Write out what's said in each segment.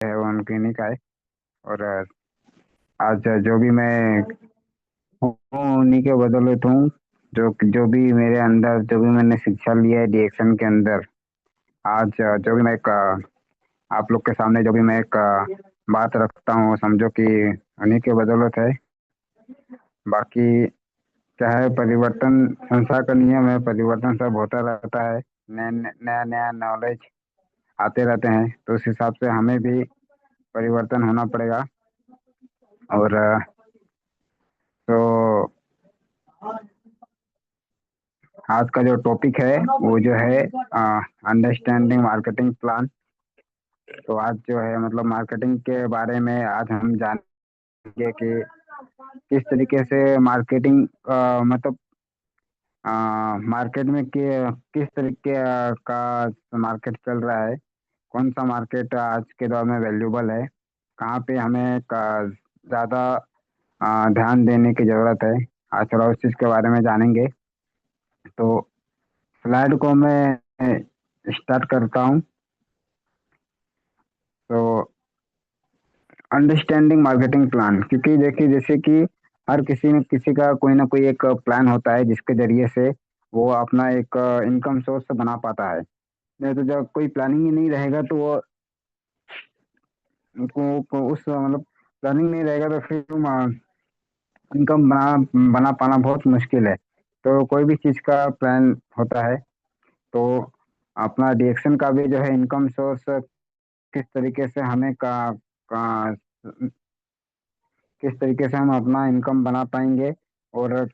है वो उनकी नहीं का है। और आज जो भी मैं हूँ उन्हीं के बदौलत हूँ। जो जो भी मेरे अंदर जो भी मैंने शिक्षा लिया है डीएक्शन के अंदर, आज जो भी मैं एक आप लोग के सामने जो भी मैं एक बात रखता हूँ, समझो कि उन्हीं के बदौलत है। बाकी क्या है, परिवर्तन संसार का नियम है, परिवर्तन सब होता रहता है। नया नया नॉलेज आते रहते हैं, तो उस हिसाब से हमें भी परिवर्तन होना पड़ेगा। और तो आज का जो टॉपिक है वो जो है अंडरस्टैंडिंग मार्केटिंग प्लान। तो आज जो है मतलब मार्केटिंग के बारे में आज हम जानेंगे कि किस तरीके से मार्केटिंग मतलब मार्केट में किस तरीके का मार्केट चल रहा है, कौन सा मार्केट आज के दौर में वैल्यूबल है, कहाँ पे हमें ज़्यादा ध्यान देने की ज़रूरत है। आज थोड़ा उस चीज़ के बारे में जानेंगे। तो स्लाइड को मैं स्टार्ट करता हूँ। तो अंडरस्टैंडिंग मार्केटिंग प्लान, क्योंकि देखिए जैसे कि हर किसी ने किसी का कोई ना कोई एक प्लान होता है जिसके जरिए से वो अपना एक इनकम सोर्स बना पाता है। नहीं तो जब कोई प्लानिंग ही नहीं रहेगा तो वो उस मतलब प्लानिंग नहीं रहेगा तो फिर इनकम बना बना पाना बहुत मुश्किल है। तो कोई भी चीज़ का प्लान होता है। तो अपना डिएक्शन का भी जो है इनकम सोर्स किस तरीके से हमें का किस तरीके से हम अपना इनकम बना पाएंगे, और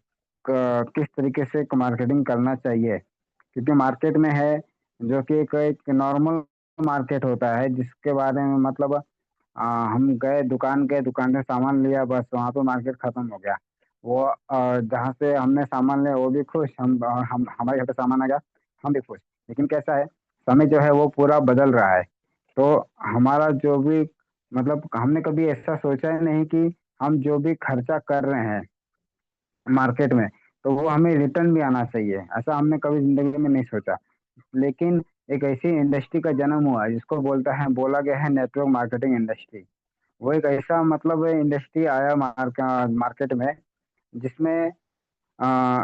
किस तरीके से मार्केटिंग करना चाहिए। क्योंकि मार्केट में है जो कि एक नॉर्मल मार्केट होता है जिसके बारे में मतलब हम गए दुकान से सामान लिया, बस वहाँ पे मार्केट खत्म हो गया। वो जहाँ से हमने सामान लिया वो भी खुश, हम हमारे घर पे सामान आ गया, हम भी खुश। लेकिन कैसा है, समय जो है वो पूरा बदल रहा है। तो हमारा जो भी मतलब हमने कभी ऐसा सोचा ही नहीं कि हम जो भी खर्चा कर रहे हैं मार्केट में, तो वो हमें रिटर्न भी आना चाहिए, ऐसा हमने कभी जिंदगी में नहीं सोचा। लेकिन एक ऐसी इंडस्ट्री का जन्म हुआ है जिसको बोला गया है नेटवर्क मार्केटिंग इंडस्ट्री। वो एक ऐसा मतलब इंडस्ट्री आया मार्केट में जिसमें आ,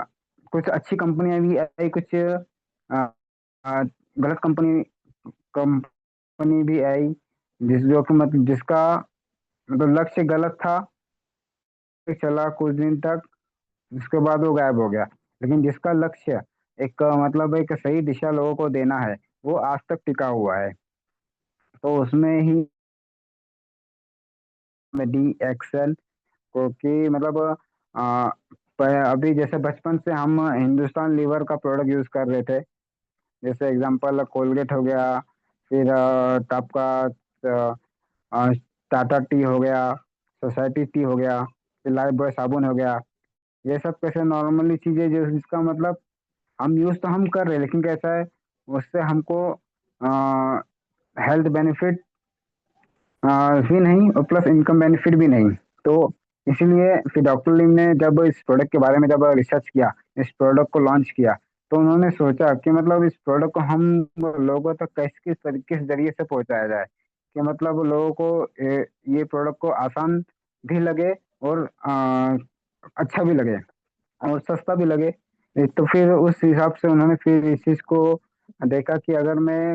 कुछ अच्छी कंपनियां भी आई, कुछ गलत कंपनी भी आई, जो कि मतलब जिसका मतलब लक्ष्य गलत था। चला कुछ दिन तक, उसके बाद वो गायब हो गया। लेकिन जिसका लक्ष्य एक मतलब एक सही दिशा लोगों को देना है, वो आज तक टिका हुआ है। तो उसमें ही डी एक्शन को कि मतलब अभी जैसे बचपन से हम हिंदुस्तान लीवर का प्रोडक्ट यूज कर रहे थे। जैसे एग्जांपल कोलगेट हो गया, फिर आपका टाटा टी हो गया, सोसाइटी टी हो गया, फिर लाइफ बॉय साबुन हो गया। ये सब कैसे नॉर्मली चीजें जो जिसका मतलब हम यूज तो हम कर रहे हैं, लेकिन कैसा है उससे हमको हेल्थ बेनिफिट भी नहीं और प्लस इनकम बेनिफिट भी नहीं। तो इसीलिए फिर डॉक्टर लिम ने जब इस प्रोडक्ट के बारे में जब रिसर्च किया, इस प्रोडक्ट को लॉन्च किया, तो उन्होंने सोचा कि मतलब इस प्रोडक्ट को हम लोगों तक किस जरिए से पहुंचाया जाए कि मतलब लोगों को ये प्रोडक्ट को आसान भी लगे और अच्छा भी लगे और सस्ता भी लगे। तो फिर उस हिसाब से उन्होंने फिर इस चीज को देखा कि अगर मैं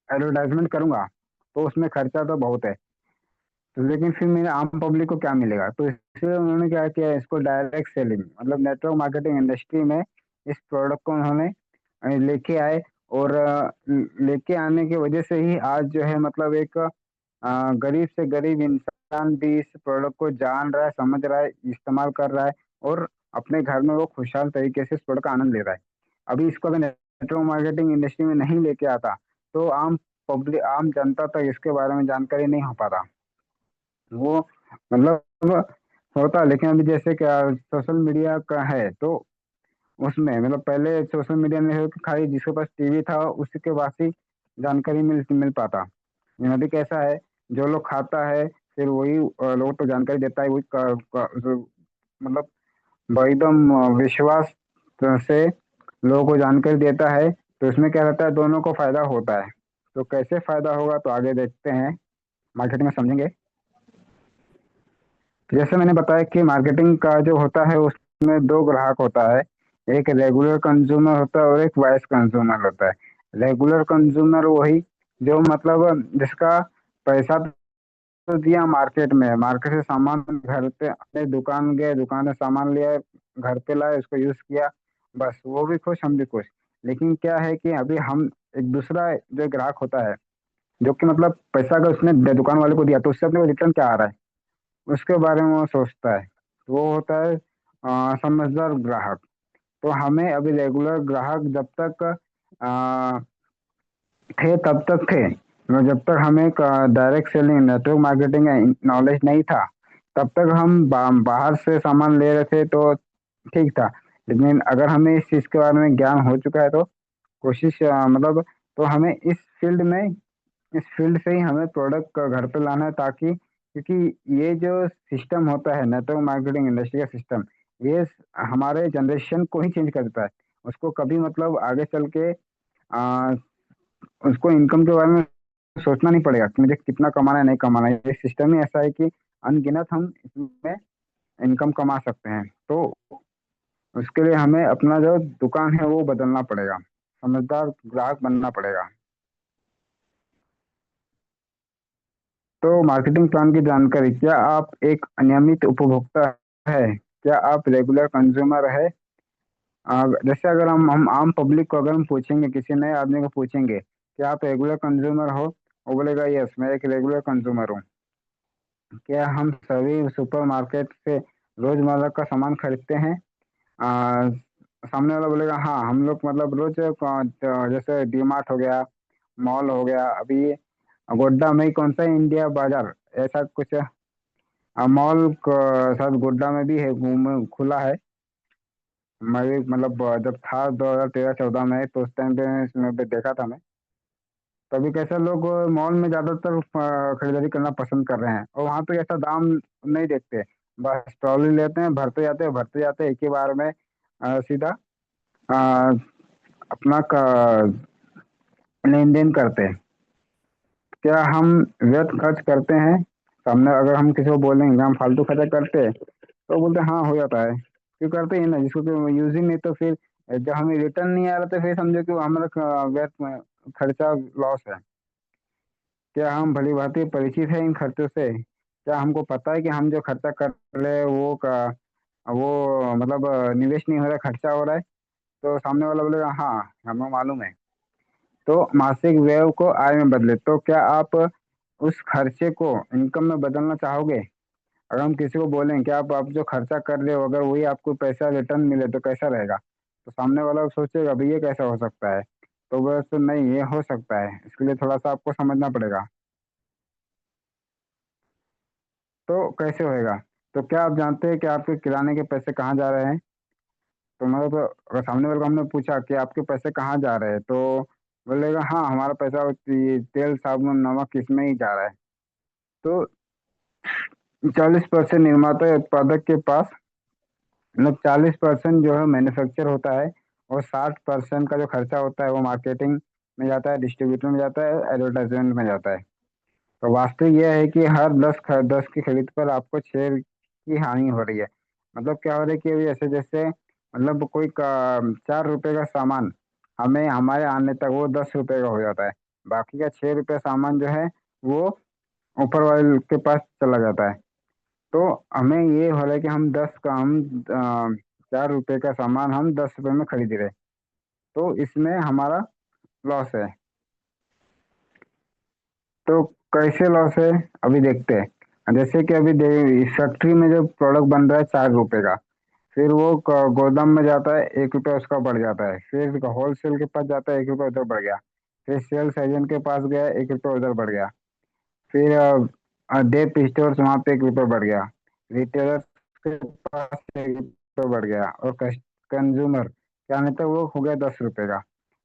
एडवर्टाइजमेंट करूंगा तो उसमें खर्चा तो बहुत है। तो लेकिन फिर मेरे आम पब्लिक को क्या मिलेगा, तो इसलिए उन्होंने क्या किया, इसको डायरेक्ट सेलिंग मतलब नेटवर्क मार्केटिंग इंडस्ट्री में इस प्रोडक्ट को उन्होंने लेके आए। और लेके आने की वजह से ही आज जो है मतलब एक गरीब से गरीब इंसान भी इस प्रोडक्ट को जान रहा है, समझ रहा है, इस्तेमाल कर रहा है, और अपने घर में वो खुशहाल तरीके से इस प्रोडक्ट का आनंद ले रहा है। अभी इसको अगर नेटवर्क मार्केटिंग इंडस्ट्री में नहीं लेके आता तो आम जनता तक इसके बारे में जानकारी नहीं हो पाता। वो मतलब होता, लेकिन अभी जैसे क्या सोशल मीडिया का है, तो उसमें मतलब पहले सोशल मीडिया में है कि खाली जिसके पास टीवी था उसी के पास ही जानकारी मिल मिल पाता। लेकिन अभी कैसा है, जो लोग खाता है फिर वही लोगों को जानकारी देता है, वही मतलब एकदम विश्वास से लोगों को जानकारी देता है। तो इसमें क्या रहता है, दोनों को फायदा होता है। तो कैसे फायदा होगा तो आगे देखते हैं, मार्केटिंग में समझेंगे। जैसे मैंने बताया कि मार्केटिंग का जो होता है उसमें दो ग्राहक होता है, एक रेगुलर कंज्यूमर होता है और एक वॉइस कंज्यूमर होता है। रेगुलर कंज्यूमर वही जो मतलब जिसका पैसा तो दिया मार्केट में, मार्केट से सामान घर पे अपने दुकान गए, दुकान से सामान लिया, घर पे लाए, उसको यूज किया, बस वो भी खुश हम भी खुश। लेकिन क्या है कि अभी हम एक दूसरा जो ग्राहक होता है, जो कि मतलब पैसा अगर उसने दुकान वाले को दिया तो उससे अपने को रिटर्न क्या आ रहा है उसके बारे में वो सोचता है। तो वो होता है समझदार ग्राहक। तो हमें अभी रेगुलर ग्राहक जब तक आ, थे तब तक थे, मतलब जब तक हमें डायरेक्ट सेलिंग नेटवर्क मार्केटिंग का नॉलेज नहीं था तब तक हम बाहर से सामान ले रहे थे तो ठीक था। लेकिन अगर हमें इस चीज़ के बारे में ज्ञान हो चुका है तो कोशिश मतलब तो हमें इस फील्ड से ही हमें प्रोडक्ट घर पे लाना है, ताकि क्योंकि ये जो सिस्टम होता है नेटवर्क मार्केटिंग इंडस्ट्री का सिस्टम, ये हमारे जनरेशन को ही चेंज कर देता है। उसको कभी मतलब आगे चल के आ, उसको इनकम के बारे में सोचना नहीं पड़ेगा कि मुझे कितना कमाना है नहीं कमाना है। ये सिस्टम ही ऐसा है कि अनगिनत हम इसमें इनकम कमा सकते हैं। तो उसके लिए हमें अपना जो दुकान है वो बदलना पड़ेगा, समझदार ग्राहक बनना पड़ेगा। तो मार्केटिंग प्लान की जानकारी, क्या आप एक अनियमित उपभोक्ता है, क्या आप रेगुलर कंज्यूमर है? जैसे अगर हम आम पब्लिक को अगर हम पूछेंगे, किसी नए आदमी को पूछेंगे क्या आप रेगुलर कंज्यूमर हो, वो बोलेगा यस मैं एक रेगुलर कंज्यूमर हूँ। क्या हम सभी सुपरमार्केट से रोजमर्रा का सामान खरीदते हैं? आ, सामने वाला बोलेगा हाँ हम लोग मतलब रोज जैसे डीमार्ट हो गया, मॉल हो गया, अभी गोड्डा में ही कौन सा इंडिया बाजार ऐसा कुछ मॉल शायद गोड्डा में भी है, घूम खुला है। मैं भी मतलब जब था 2013-14 में तो उस टाइम पे इसमें पे देखा था मैं। तभी कैसे लोग मॉल में ज्यादातर खरीदारी करना पसंद कर रहे हैं, और वहां पे ऐसा दाम नहीं देखते, बस ट्रॉली लेते हैं, भरते जाते हैं एक ही बार में सीधा अ, अपना लेन देन करते हैं। क्या हम व्यर्थ खर्च करते हैं? सामने अगर हम किसी को बोलेंगे हम फालतू खर्चा करते हैं तो बोलते हैं हाँ हो जाता है, क्यों करते हैं ना, जिसको यूज ही नहीं तो फिर जब हमें रिटर्न नहीं आ रहा तो फिर समझो कि वो हमारा व्यर्थ खर्चा लॉस है। क्या हम भली भांति परिचित है इन खर्चों से? क्या हमको पता है कि हम जो खर्चा कर रहे हैं वो मतलब निवेश नहीं हो रहा है, खर्चा हो रहा है? तो सामने वाला बोलेगा हाँ हमें मालूम है। तो मासिक व्यय को आय में बदले, तो क्या आप उस खर्चे को इनकम में बदलना चाहोगे? अगर हम किसी को बोलें कि आप जो खर्चा कर रहे हो अगर वही आपको पैसा रिटर्न मिले तो कैसा रहेगा, तो सामने वाला सोचेगा भाई ये कैसा हो सकता है। तो बस नहीं, ये हो सकता है, इसके लिए थोड़ा सा आपको समझना पड़ेगा। तो कैसे होएगा? तो क्या आप जानते हैं कि आपके किराने के पैसे कहाँ जा रहे हैं? तो मतलब अगर सामने वाले को हमने पूछा कि आपके पैसे कहाँ जा रहे हैं, तो बोलेगा हाँ हमारा पैसा तेल साबुन नमक इसमें ही जा रहा है। तो 40% निर्माता या उत्पादक के पास, मतलब 40% जो है मैन्युफैक्चर होता है, और 60% का जो खर्चा होता है वो मार्केटिंग में जाता है, डिस्ट्रीब्यूटर में जाता है, एडवर्टाइजमेंट में जाता है। तो वास्तविक यह है कि हर 10 की खरीद पर आपको 6 की हानि हो रही है। मतलब क्या हो रहा है कि अभी ऐसे जैसे मतलब कोई 4 रुपए का सामान हमें हमारे आने तक वो 10 रुपए का हो जाता है, बाकी का 6 रुपए सामान जो है वो ऊपर वाले के पास चला जाता है। तो हमें ये हो रहा है कि हम 4 रुपए का सामान हम 10 रुपए में खरीद रहे, तो इसमें हमारा लॉस है। तो कैसे लॉस है अभी देखते हैं। जैसे कि अभी इस फैक्ट्री में जो प्रोडक्ट बन रहा है 4 रुपए का, फिर वो गोदाम में जाता है 1 रुपया उसका बढ़ जाता है, फिर होलसेल के पास जाता है 1 रुपया उधर बढ़ गया, फिर सेल्स एजेंट के पास गया 1 रुपया उधर बढ़ गया, फिर डेप स्टोर्स वहाँ पे 1 रुपया बढ़ गया, रिटेलर के पास 1 रुपया बढ़ गया, और कंज्यूमर क्या नहीं था वो हो गया 10 रुपए का।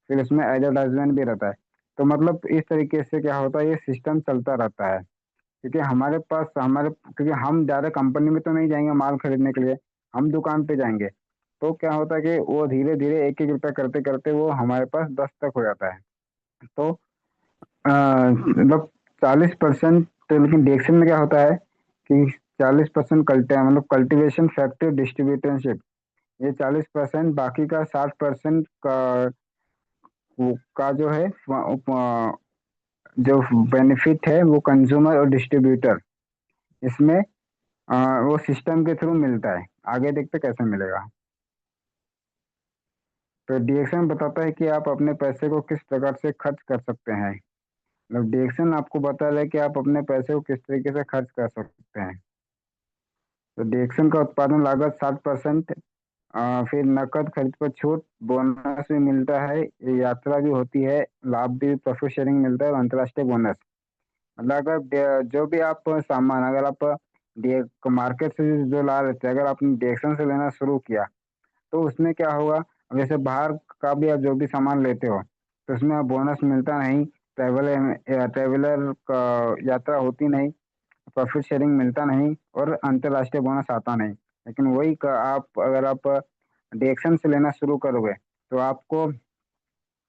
फिर इसमें एडवर्टाइजमेंट भी रहता है। तो मतलब इस तरीके से क्या होता है, ये सिस्टम चलता रहता है। क्योंकि हमारे पास हमारे क्योंकि हम ज़्यादा कंपनी में तो नहीं जाएंगे माल खरीदने के लिए, हम दुकान पे जाएंगे। तो क्या होता है कि वो धीरे धीरे एक एक रुपया करते करते वो हमारे पास 10 तक हो जाता है। तो मतलब 40%। तो लेकिन डिएक्शन में क्या होता है कि 40% मतलब कल्टीवेशन फैक्ट्री डिस्ट्रीब्यूटरशिप, ये 40%, बाकी का 60% का जो है जो बेनिफिट है वो कंज्यूमर और डिस्ट्रीब्यूटर, इसमें वो सिस्टम के थ्रू मिलता है। आगे देखते कैसे मिलेगा। तो डिएक्शन बताता है कि आप अपने पैसे को किस प्रकार से खर्च कर सकते हैं। मतलब डिएक्शन आपको बता रहा है कि आप अपने पैसे को किस तरीके से खर्च कर सकते हैं। तो डिएक्शन का उत्पादन लागत 60%, फिर नकद खर्च पर छूट, बोनस भी मिलता है, ये यात्रा भी होती है, लाभ भी, प्रॉफिट शेयरिंग मिलता है और अंतर्राष्ट्रीय बोनस। मतलब अगर जो भी आप सामान, अगर आप मार्केट से जो ला रहे थे, अगर आपने डिएक्शन से लेना शुरू किया, तो उसमें क्या होगा। अब जैसे बाहर का भी आप जो भी सामान लेते हो, तो उसमें आप बोनस मिलता नहीं, ट्रेवलर का यात्रा होती नहीं, प्रॉफिट शेयरिंग मिलता नहीं और अंतर्राष्ट्रीय बोनस आता नहीं। लेकिन वही आप अगर आप डिएक्शन से लेना शुरू करोगे, तो आपको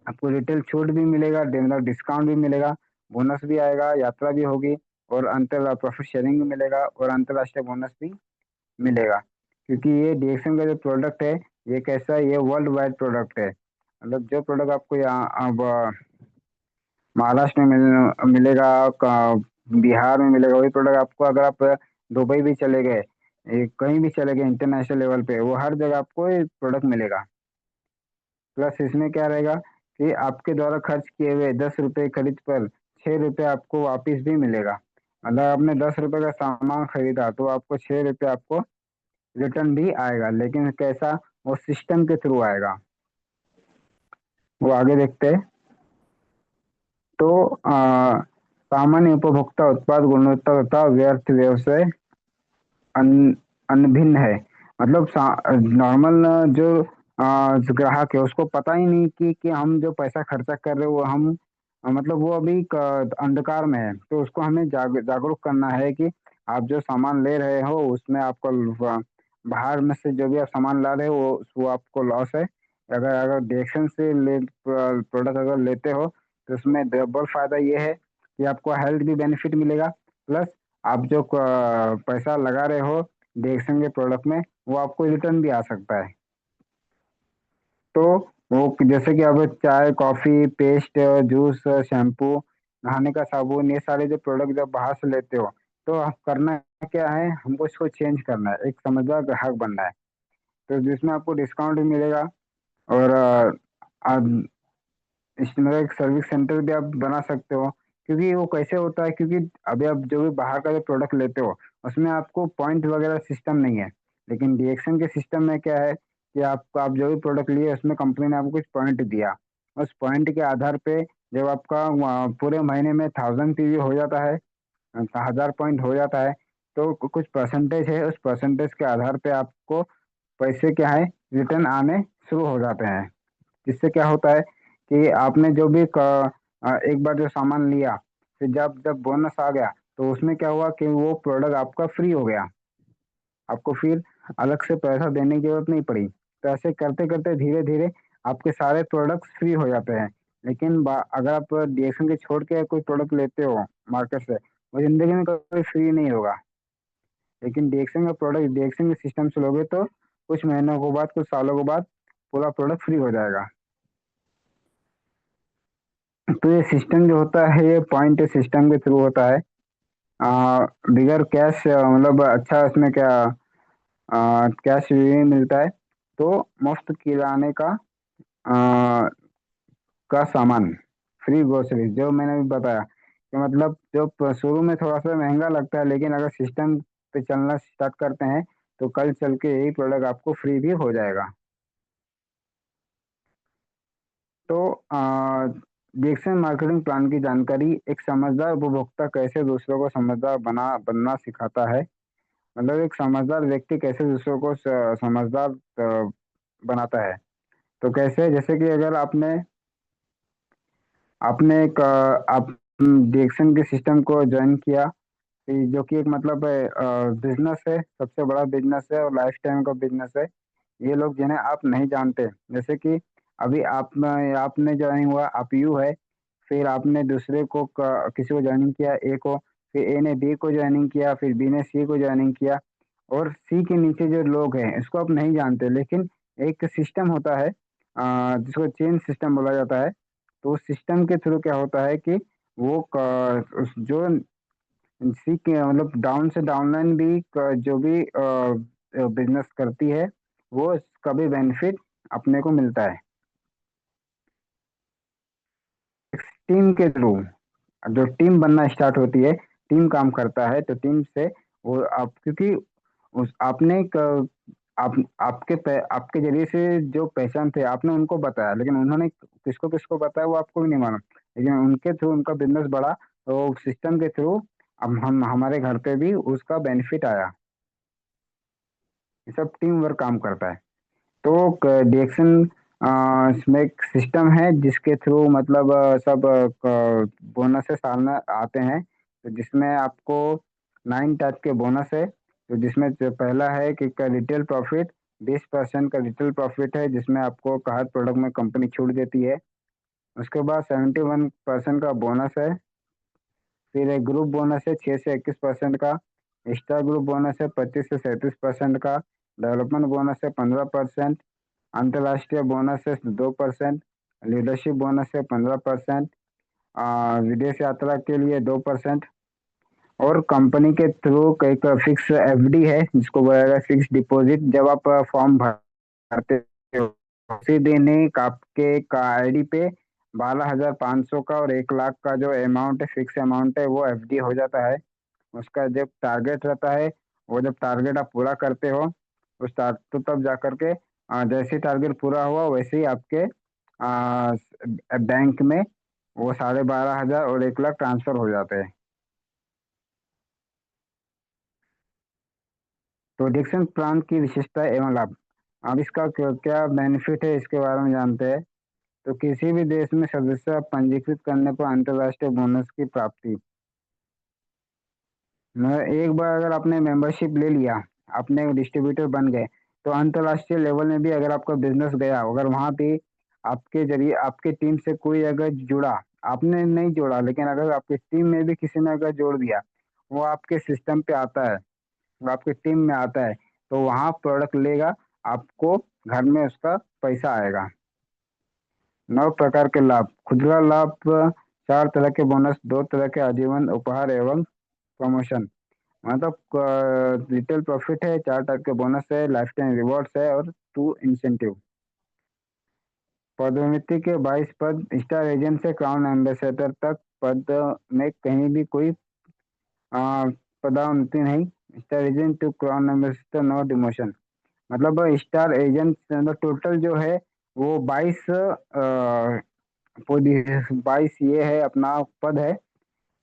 आपको रिटेल छूट भी मिलेगा, मतलब डिस्काउंट भी मिलेगा, बोनस भी आएगा, यात्रा भी होगी और अंतर प्रॉफिट शेयरिंग भी मिलेगा और अंतर्राष्ट्रीय बोनस भी मिलेगा। क्योंकि ये डीएक्सएन का जो प्रोडक्ट है, ये कैसा है, ये वर्ल्ड वाइड प्रोडक्ट है। मतलब जो प्रोडक्ट आपको यहाँ अब महाराष्ट्र में मिलेगा, बिहार में मिलेगा, वही प्रोडक्ट आपको अगर आप दुबई भी चले गए, कहीं भी चले गए इंटरनेशनल लेवल पे, वो हर जगह आपको ये प्रोडक्ट मिलेगा। प्लस इसमें क्या रहेगा कि आपके द्वारा खर्च किए हुए 10 रुपए खरीद पर 6 रुपए आपको वापिस भी मिलेगा। मतलब आपने 10 रुपए का सामान खरीदा तो आपको 6 रुपए आपको रिटर्न भी आएगा, लेकिन कैसा, वो सिस्टम के थ्रू आएगा। वो आगे देखते हैं। तो सामान्य उपभोक्ता उत्पाद गुणवत्ता तथा व्यर्थ व्यवसाय अनभिन्न है। मतलब नॉर्मल जो जो ग्राहक है, उसको पता ही नहीं कि हम जो पैसा खर्चा कर रहे हैं वो हम मतलब वो अभी अंधकार में है। तो उसको हमें जागरूक करना है कि आप जो सामान ले रहे हो उसमें आपको बाहर में से जो भी आप सामान ला रहे हो वो आपको लॉस है। अगर अगर डिएक्शन से ले प्रोडक्ट अगर लेते हो, तो उसमें डबल फायदा ये है कि आपको हेल्थ भी बेनिफिट मिलेगा, प्लस आप जो पैसा लगा रहे हो डिएक्शन के प्रोडक्ट में, वो आपको रिटर्न भी आ सकता है। तो वो जैसे कि अब चाय, कॉफी, पेस्ट, जूस, शैम्पू, नहाने का साबुन, ये सारे जो प्रोडक्ट जब बाहर से लेते हो, तो आप करना क्या है, हमको इसको चेंज करना है, एक समझदार ग्राहक बनना है। तो जिसमें आपको डिस्काउंट भी मिलेगा और इसमें एक सर्विस सेंटर भी आप बना सकते हो। क्योंकि वो कैसे होता है, क्योंकि अभी आप जो भी बाहर का जो प्रोडक्ट लेते हो, उसमें आपको पॉइंट वगैरह सिस्टम नहीं है। लेकिन डीएक्शन के सिस्टम में क्या है कि आप जो भी प्रोडक्ट लिए उसमें कंपनी ने आपको कुछ पॉइंट दिया, उस पॉइंट के आधार पे जब आपका पूरे महीने में 1000 पीवी हो जाता है, 1000 पॉइंट हो जाता है, तो कुछ परसेंटेज है, उस परसेंटेज के आधार पे आपको पैसे क्या है, रिटर्न आने शुरू हो जाते हैं। इससे क्या होता है कि आपने जो भी एक बार जो सामान लिया, फिर जब जब बोनस आ गया, तो उसमें क्या हुआ कि वो प्रोडक्ट आपका फ्री हो गया, आपको फिर अलग से पैसा देने की जरूरत नहीं पड़ी। तो ऐसे करते करते धीरे धीरे आपके सारे प्रोडक्ट्स फ्री हो जाते हैं। लेकिन अगर आप डीएक्शन के छोड़ के कोई प्रोडक्ट लेते हो मार्केट से, वो जिंदगी में कभी फ्री नहीं होगा। लेकिन डीएक्शन का प्रोडक्ट डीएक्शन के सिस्टम से लोगे तो कुछ महीनों के बाद, कुछ सालों के बाद पूरा प्रोडक्ट फ्री हो जाएगा। तो ये सिस्टम जो होता है, ये पॉइंट सिस्टम के थ्रू होता है। बिगर कैश मतलब अच्छा इसमें क्या कैश भी मिलता है। तो मुफ्त किराने आ, का सामान, फ्री ग्रोसरी, जो मैंने भी बताया कि मतलब जो शुरू में थोड़ा सा महंगा लगता है, लेकिन अगर सिस्टम पे चलना स्टार्ट करते हैं, तो कल चल के यही प्रोडक्ट आपको फ्री भी हो जाएगा। तो डिजिटल मार्केटिंग प्लान की जानकारी, एक समझदार उपभोक्ता कैसे दूसरों को समझदार बनना सिखाता है। मतलब एक समझदार व्यक्ति कैसे दूसरों को समझदार बनाता है। तो कैसे, जैसे कि अगर आपने आपने एक आप डिएक्शन के सिस्टम को ज्वाइन किया, जो कि एक मतलब बिजनेस है, सबसे बड़ा बिजनेस है और लाइफ टाइम का बिजनेस है। ये लोग जिन्हें आप नहीं जानते, जैसे कि अभी आपने ज्वाइन हुआ, आप यू है, फिर आपने दूसरे को किसी को ज्वाइनिंग किया, ए को, फिर ए ने बी को ज्वाइनिंग किया, फिर बी ने सी को ज्वाइनिंग किया। और सी के नीचे जो लोग हैं इसको आप नहीं जानते, लेकिन एक सिस्टम होता है जिसको चेन सिस्टम बोला जाता है। तो उस सिस्टम के थ्रू क्या होता है कि वो जो सी के मतलब डाउन से डाउनलाइन भी जो भी बिजनेस करती है वो इसका भी बेनिफिट अपने को मिलता है। टीम के थ्रू जो टीम बनना स्टार्ट होती है, टीम काम करता है, तो टीम से वो आप क्योंकि उस आपने आप आपके जरिए से जो पहचान थे आपने उनको बताया, लेकिन उन्होंने किसको किसको बताया वो आपको भी नहीं मालूम, लेकिन उनके थ्रू उनका बिजनेस बढ़ा, तो सिस्टम के थ्रू अब हम हमारे घर पे भी उसका बेनिफिट आया। ये सब टीम वर्क काम करता है। तो डिएक्शन इसमें एक सिस्टम है जिसके थ्रू मतलब सब बोनस सामने आते हैं। तो जिसमें आपको 9 टाइप के बोनस है। तो जिसमें जो पहला है कि का रिटेल प्रॉफिट, 20% का रिटेल प्रॉफिट है जिसमें आपको हर प्रोडक्ट में कंपनी छूट देती है। उसके बाद 71% का बोनस है। फिर एक ग्रुप बोनस है 6 से 21% का। स्टार ग्रुप बोनस है 25 से 37% का। डेवलपमेंट बोनस है 15%। अंतर्राष्ट्रीय बोनस है 2%। लीडरशिप बोनस है 15%। विदेश यात्रा के लिए 2%। और कंपनी के थ्रू एक फिक्स एफडी है जिसको बोला जाएगा फिक्स डिपॉजिट। जब आप फॉर्म भरते हो उसी दिन ही आपके का आईडी पे 12,500 का और 1 लाख का जो अमाउंट है, फिक्स अमाउंट है, वो एफडी हो जाता है। उसका जब टारगेट रहता है, वो जब टारगेट आप पूरा करते हो तो तब जा करके जैसे ही टारगेट पूरा हुआ वैसे ही आपके बैंक में वो 12,500 और 1 लाख ट्रांसफर हो जाते हैं। प्रोटेक्शन प्लान की विशेषता एवं लाभ। अब इसका क्या बेनिफिट है इसके बारे में जानते हैं। तो किसी भी देश में सदस्य पंजीकृत करने पर अंतर्राष्ट्रीय बोनस की प्राप्ति। एक बार अगर आपने मेंबरशिप ले लिया, अपने डिस्ट्रीब्यूटर बन गए, तो अंतर्राष्ट्रीय लेवल में भी अगर आपका बिजनेस गया, अगर वहां पे आपके जरिए आपके टीम से कोई अगर जुड़ा, आपने नहीं जोड़ा लेकिन अगर आपकी टीम में भी किसी ने अगर जोड़ दिया, वो आपके सिस्टम पे आता है, वो आपकी टीम में आता है, तो वहाँ प्रोडक्ट लेगा, आपको घर में उसका पैसा आएगा। 9 प्रकार के लाभ। खुदरा लाभ 4 तरह के बोनस, 2 तरह के आजीवन उपहार एवं प्रमोशन। मतलब रिटेल प्रॉफिट है, 4 टाइप के बोनस है, लाइफ टाइम रिवॉर्ड्स है और 2 इंसेंटिव। पदोन्नति के 22 पद, स्टार एजेंट से क्राउन एम्बेसडर तक पद में कहीं भी कोई आ, पदोन्नति नहीं। Star agent to crown ambassador no demotion. मतलब स्टार एजेंट मतलब टोटल जो है वो 22 ये है अपना पद है।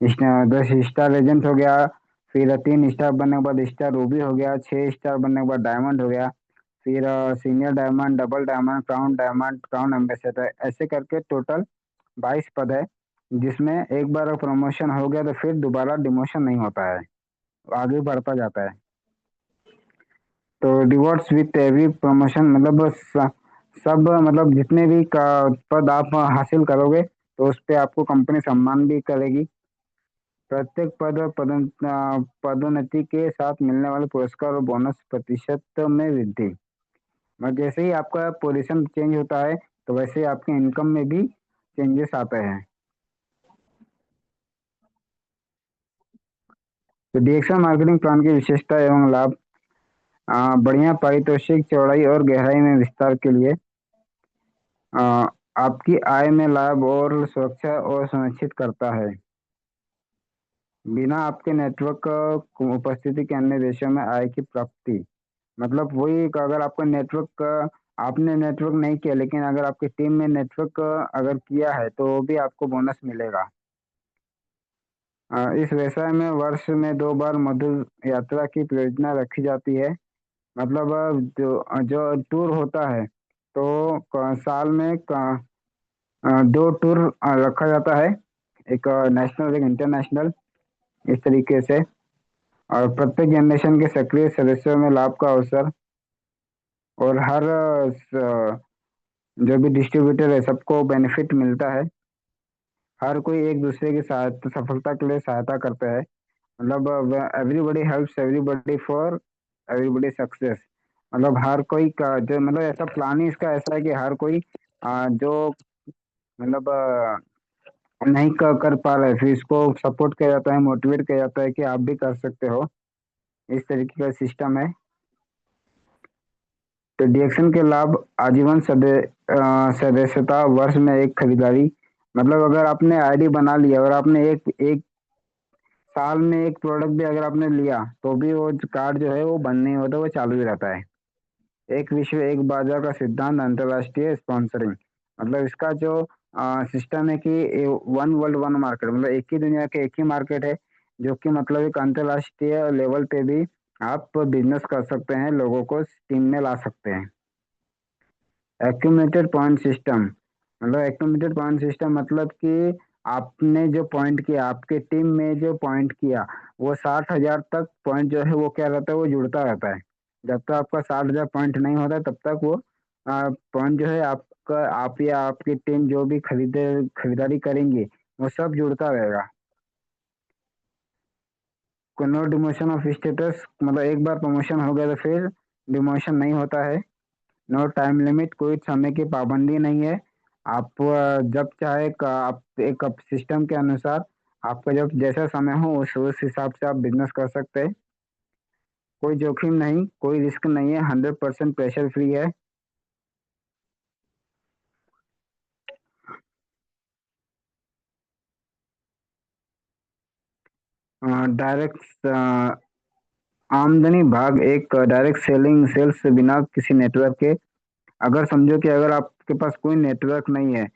10 स्टार एजेंट हो गया, फिर 3 स्टार बनने के बाद स्टार रूबी हो गया, 6 स्टार बनने के बाद डायमंड हो गया, फिर senior diamond, double diamond, crown ambassador, ऐसे करके टोटल 22 पद है। जिसमें एक बार प्रमोशन हो गया तो फिर दोबारा डिमोशन नहीं होता है, आगे बढ़ता जाता है। तो रिवॉर्ड्स विथ एवरी प्रमोशन मतलब सब मतलब जितने भी पद आप हासिल करोगे तो उस पे आपको कंपनी सम्मान भी करेगी। प्रत्येक पद और पदोन्नति के साथ मिलने वाले पुरस्कार और बोनस प्रतिशत में वृद्धि। मतलब जैसे ही आपका पोजीशन चेंज होता है तो वैसे ही आपके इनकम में भी चेंजेस आते हैं। तो डिजिटल मार्केटिंग प्लान की विशेषता एवं लाभ। बढ़िया पारितोषिक, चौड़ाई और गहराई में विस्तार के लिए अ, आपकी आय में लाभ और सुरक्षा और सुनिश्चित करता है। बिना आपके नेटवर्क उपस्थिति के अन्य देशों में आय की प्राप्ति। मतलब वही अगर आपका नेटवर्क आपने नेटवर्क नहीं किया लेकिन अगर आपकी टीम में नेटवर्क अगर किया है तो वो भी आपको बोनस मिलेगा। इस व्यवसाय में वर्ष में 2 बार मधुर यात्रा की योजना रखी जाती है। मतलब जो जो टूर होता है तो साल में 2 टूर रखा जाता है, एक नेशनल एक इंटरनेशनल, इस तरीके से। और प्रत्येक जनरेशन के सक्रिय सदस्यों में लाभ का अवसर। और हर जो भी डिस्ट्रीब्यूटर है सबको बेनिफिट मिलता है। हर कोई एक दूसरे की सहायता सफलता के लिए सहायता करता है। मतलब everybody helps everybody for everybody success. मतलब हर कोई का जो मतलब ऐसा प्लान ही इसका ऐसा है कि हर कोई जो मतलब नहीं कर पा रहा है, फिर इसको सपोर्ट किया जाता है, मोटिवेट किया जाता है कि आप भी कर सकते हो। इस तरीके का सिस्टम है। तो डीएक्शन के लाभ: आजीवन सदस्यता, वर्ष में एक खरीदारी। मतलब अगर आपने आईडी बना लिया और आपने एक एक साल में एक प्रोडक्ट भी अगर आपने लिया, तो भी वो कार्ड जो है वो बंद नहीं होता, वो चालू ही रहता है। एक विश्व एक बाजार का सिद्धांत, अंतरराष्ट्रीय स्पॉन्सरिंग। मतलब इसका जो सिस्टम है कि वन वर्ल्ड वन मार्केट, मतलब एक ही दुनिया के एक ही मार्केट है, जो कि मतलब एक अंतरराष्ट्रीय लेवल पे भी आप बिजनेस कर सकते हैं, लोगों को टीम में ला सकते हैं। Accumulated point system. मतलब एक्यूमुलेटेड पॉइंट सिस्टम मतलब कि आपने जो पॉइंट किया, आपके टीम में जो पॉइंट किया, वो 60,000 तक पॉइंट जो है वो क्या रहता है, वो जुड़ता रहता है। जब तक आपका 60,000 पॉइंट नहीं होता तब तक वो पॉइंट जो है आपका, आप या आपकी टीम जो भी खरीदारी करेंगे, वो सब जुड़ता रहेगा। No demotion of status. मतलब एक बार प्रमोशन हो गया तो फिर डिमोशन नहीं होता है। नो टाइम लिमिट, कोई समय की पाबंदी नहीं है। आप जब चाहे आप एक सिस्टम के अनुसार आपका जब जैसा समय हो उस हिसाब से आप बिजनेस कर सकते हैं। कोई जोखिम नहीं, कोई रिस्क नहीं है, 100% प्रेशर फ्री है। डायरेक्ट आमदनी भाग एक, डायरेक्ट सेलिंग, सेल्स से बिना किसी नेटवर्क के। अगर समझो कि अगर आपके पास कोई नेटवर्क नहीं है,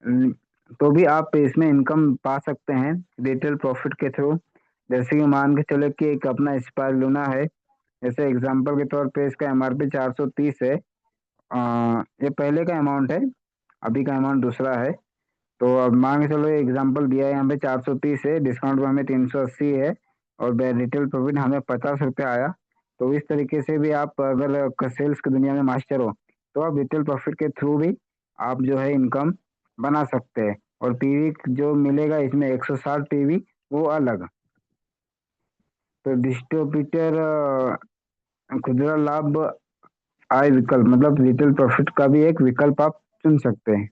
न, तो भी आप इसमें इनकम पा सकते हैं रिटेल प्रॉफिट के थ्रू। जैसे कि मान के चलो कि एक अपना स्पायर लूना है। जैसे एग्जांपल के तौर पे इसका एमआरपी 430 है। ये पहले का अमाउंट है, अभी का अमाउंट दूसरा है। तो अब मान के चलो एग्जांपल दिया है, यहाँ पे 430 है, डिस्काउंट में हमें 380 है, और रिटेल प्रॉफिट हमें 50 रुपये आया। तो इस तरीके से भी आप अगर सेल्स की दुनिया में मास्टर हो, तो आप रिटेल प्रॉफिट के थ्रू भी आप जो है इनकम बना सकते हैं। और पीवी जो मिलेगा इसमें 160 पीवी, वो अलग। तो डिस्ट्रीब्यूटर खुदरा लाभ, आय विकल्प, मतलब रिटेल प्रॉफिट का भी एक विकल्प आप चुन सकते हैं।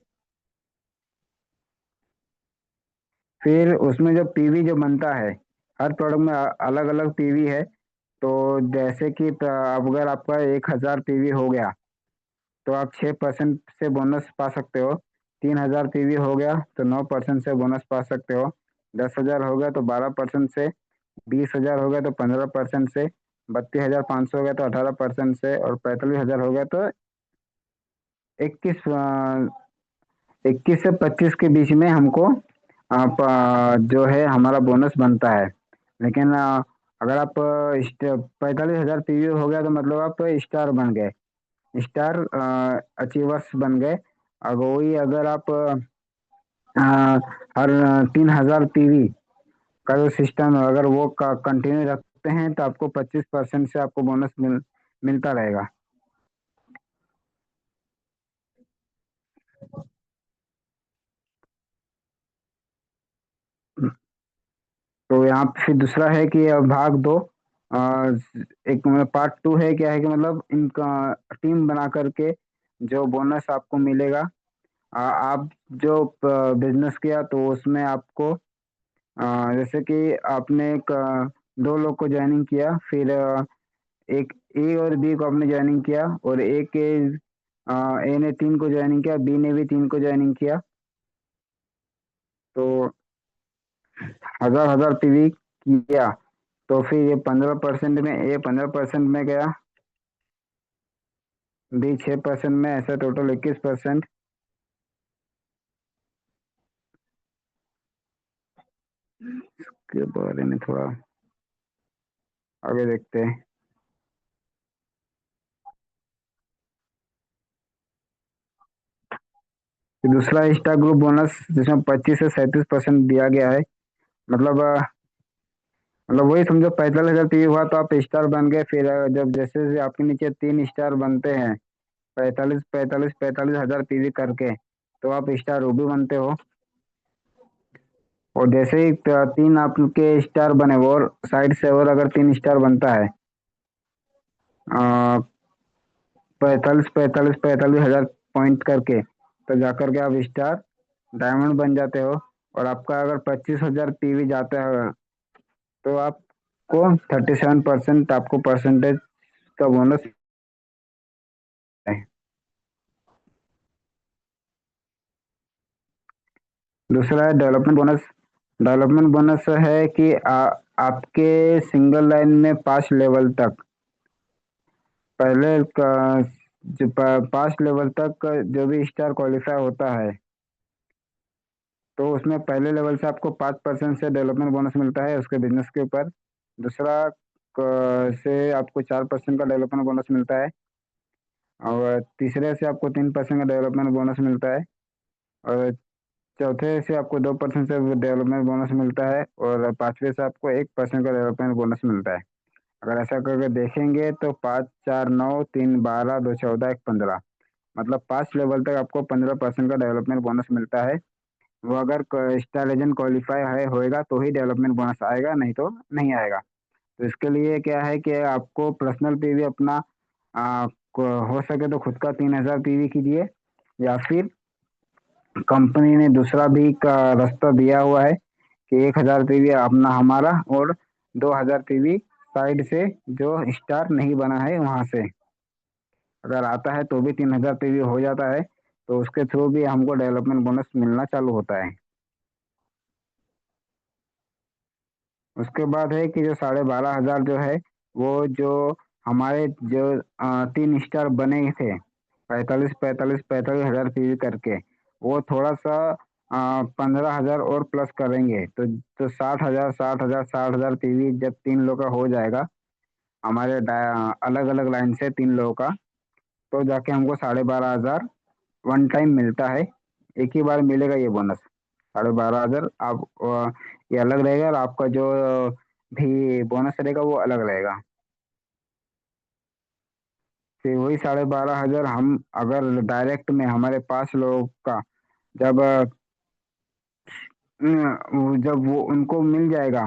फिर उसमें जो पीवी जो बनता है, हर प्रोडक्ट में अलग अलग पीवी है। तो जैसे कि अब अगर आपका 1,000 पीवी हो गया, तो आप 6% से बोनस पा सकते हो। 3,000 पीवी हो गया तो 9% से बोनस पा सकते हो। 10,000 हो गया तो 12% से। 20,000 हो गया तो 15% से। 32,500 हो गया तो 18% से। और 45,000 हो गया तो 21 21 से 25 के बीच में हमको आप जो है हमारा बोनस बनता है। लेकिन अगर आप 45,000 पीवी हो गया तो मतलब आप स्टार बन गए, स्टार अचीवर्स बन गए। अब वही अगर आप हर 3,000 पीवी का जो सिस्टम है, अगर वो कंटिन्यू रखते हैं तो आपको 25% से आपको बोनस मिलता रहेगा। तो यहाँ पे फिर दूसरा है कि भाग दो। अ, एक मतलब पार्ट टू है, क्या है कि मतलब इनका टीम बना करके जो बोनस आपको मिलेगा। आप जो बिजनेस किया तो उसमें आपको जैसे कि आपने दो लोग को ज्वाइनिंग किया, फिर एक ए और बी को आपने ज्वाइनिंग किया, और ए ने 3 को ज्वाइनिंग किया, बी ने भी 3 को ज्वाइनिंग किया। तो 1,000 पीवी किया, तो फिर ये 15% में, ए 15% में गया, बी 6% में, ऐसा टोटल 21%। के बारे में थोड़ा आगे देखते हैं। फिर दूसरा स्टार ग्रुप बोनस, जिसमें 25 से 37% दिया गया है। मतलब मतलब वही समझो 45,000 पीवी हुआ तो आप स्टार बन गए। फिर जब जैसे जैसे आपके नीचे 3 स्टार बनते हैं, 45 45 45,000 पीवी करके, तो आप स्टार रूबी बनते हो। और जैसे ही तीन आपके स्टार बने वो, और साइड से और अगर तीन स्टार बनता है, 45,000 पॉइंट करके, तो जाकर के आप स्टार डायमंड बन जाते हो। और आपका अगर 25,000 पीवी जाता है, तो आपको 37% आपको परसेंटेज का बोनस है। दूसरा है डेवलपमेंट बोनस। डेवलपमेंट बोनस है कि आपके सिंगल लाइन में 5 लेवल तक, पहले का जो 5 लेवल तक जो भी स्टार क्वालिफाई होता है, तो उसमें पहले लेवल से आपको 5% से डेवलपमेंट बोनस मिलता है उसके बिजनेस के ऊपर। दूसरा से आपको 4% का डेवलपमेंट बोनस मिलता है। और तीसरे से आपको 3% का डेवलपमेंट बोनस मिलता है। और चौथे से आपको 2% से डेवलपमेंट बोनस मिलता है। और पांचवे से आपको 1% का डेवलपमेंट बोनस मिलता है। अगर ऐसा करके देखेंगे तो 5, 4, 9, 3, 12, 2, 14, 1, 15, मतलब 5 लेवल तक आपको 15% का डेवलपमेंट बोनस मिलता है। वो अगर स्टार लेजेंड क्वालिफाई है होएगा तो ही डेवलपमेंट बोनस आएगा, नहीं तो नहीं आएगा। तो इसके लिए क्या है कि आपको पर्सनल पीवी अपना हो सके तो खुद का 3,000 पीवी कीजिए, या फिर कंपनी ने दूसरा भी का रास्ता दिया हुआ है कि 1,000 पीवी अपना हमारा, और 2,000 पीवी साइड से जो स्टार नहीं बना है वहां से अगर आता है तो भी 3,000 पीवी हो जाता है। तो उसके थ्रू भी हमको डेवलपमेंट बोनस मिलना चालू होता है। उसके बाद है कि जो 12,500 जो है, वो जो हमारे जो 3 स्टार बने थे, 45,000 पीवी करके, वो थोड़ा सा 15,000 और प्लस करेंगे, तो 60,000 60,000 60,000 पीवी जब 3 लोग का हो जाएगा, हमारे अलग अलग लाइन से 3 लोगों का, तो जाके हमको 12,500 वन टाइम मिलता है। एक ही बार मिलेगा ये बोनस। 12,500 आप ये अलग रहेगा, और आपका जो भी बोनस रहेगा वो अलग रहेगा। फिर वही 12,500 हम अगर डायरेक्ट में हमारे पास लोगों का जब जब वो उनको मिल जाएगा,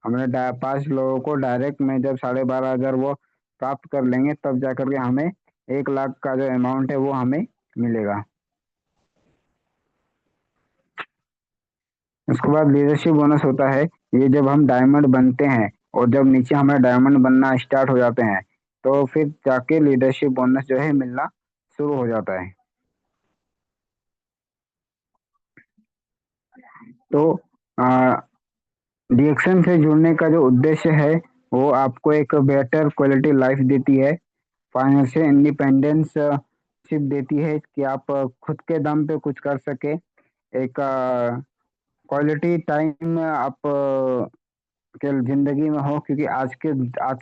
हमारे 5 लोगों को डायरेक्ट में जब 12,500 वो प्राप्त कर लेंगे, तब जाकर के हमें 1 लाख का जो अमाउंट है वो हमें मिलेगा। उसके बाद लीडरशिप बोनस होता है। ये जब हम डायमंड बनते हैं और जब नीचे हमारे डायमंड बनना स्टार्ट हो जाते हैं, तो फिर जाके लीडरशिप बोनस जो है मिलना शुरू हो जाता है। तो डीएक्सन से जुड़ने का जो उद्देश्य है, वो आपको एक बेटर क्वालिटी लाइफ देती है, फाइनेंशियल इंडिपेंडेंस शिप देती है कि आप खुद के दम पे कुछ कर सके, एक क्वालिटी टाइम आप के जिंदगी में हो। क्योंकि आज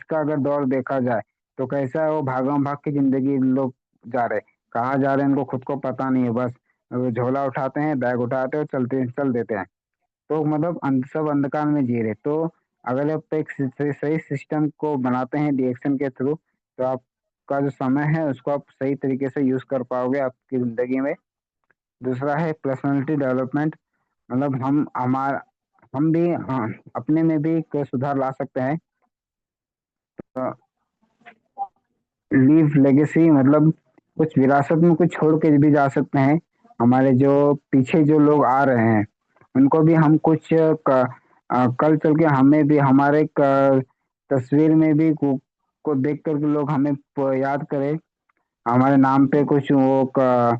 का अगर दौर देखा जाए, तो कैसा है, वो भागम भाग की जिंदगी लोग जा रहे, कहाँ जा रहे हैं इनको खुद को पता नहीं है। बस झोला उठाते हैं, बैग उठाते हैं, चलते चल देते हैं। तो मतलब सब अंधकार में जी रहे। तो अगर आप एक सही सिस्टम को बनाते हैं डीएक्शन के थ्रू, तो आपका जो समय है उसको आप सही तरीके से यूज कर पाओगे आपकी जिंदगी में। दूसरा है पर्सनालिटी डेवलपमेंट। मतलब हम भी अपने में भी कोई सुधार ला सकते हैं। लीव लेगेसी मतलब कुछ विरासत में कुछ छोड़ के भी जा सकते हैं। हमारे जो पीछे जो लोग आ रहे हैं, उनको भी हम कुछ कल चल के हमें भी हमारे तस्वीर में भी को देख कर के लोग हमें याद करें, हमारे नाम पे कुछ वो अ,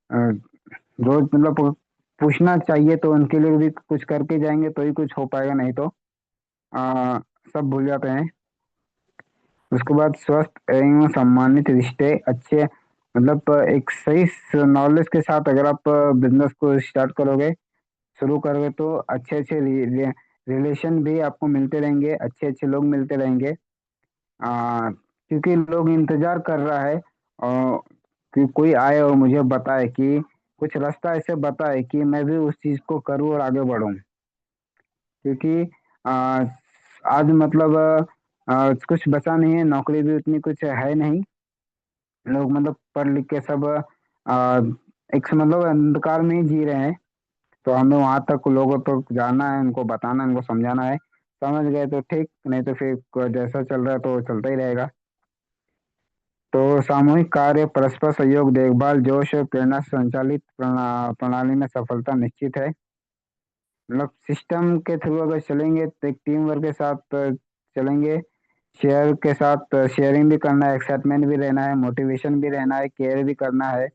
रोज मतलब पूछना चाहिए। तो उनके लिए भी कुछ करके जाएंगे तो ही कुछ हो पाएगा, नहीं तो सब भूल जाते हैं। उसके बाद स्वस्थ एवं सम्मानित रिश्ते अच्छे, मतलब एक सही नॉलेज के साथ अगर आप बिजनेस को स्टार्ट करोगे, शुरू करोगे, तो अच्छे अच्छे रिलेशन भी आपको मिलते रहेंगे, अच्छे अच्छे लोग मिलते रहेंगे। क्योंकि लोग इंतजार कर रहा है और कि कोई आए और मुझे बताए कि कुछ रास्ता ऐसे बताए कि मैं भी उस चीज को करूँ और आगे बढ़ूं। क्योंकि आ, आज मतलब कुछ बचा नहीं है, नौकरी भी उतनी कुछ है नहीं। लोग मतलब पढ़ लिख के सब आ, एक मतलब अंधकार में ही जी रहे हैं। तो हमें वहां तक लोगों तक जाना है, उनको बताना है, उनको समझाना है। समझ गए तो ठीक, नहीं तो फिर जैसा चल रहा है तो चलता ही रहेगा। तो सामूहिक कार्य, परस्पर सहयोग, देखभाल, जोश और प्रेरणा से संचालित प्रणाली में सफलता निश्चित है। मतलब सिस्टम के थ्रू अगर चलेंगे तो एक टीम वर्क के साथ चलेंगे। शेयर के साथ शेयरिंग भी करना है, एक्साइटमेंट भी रहना है, मोटिवेशन भी रहना है, केयर भी करना है।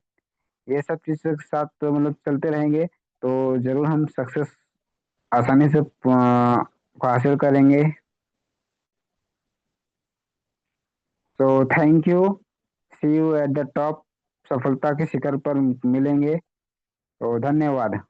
ये सब चीज़ों के साथ तो मतलब चलते रहेंगे तो जरूर हम सक्सेस आसानी से हासिल करेंगे। तो thank you. See you at the top. सफलता के शिखर पर मिलेंगे। तो धन्यवाद।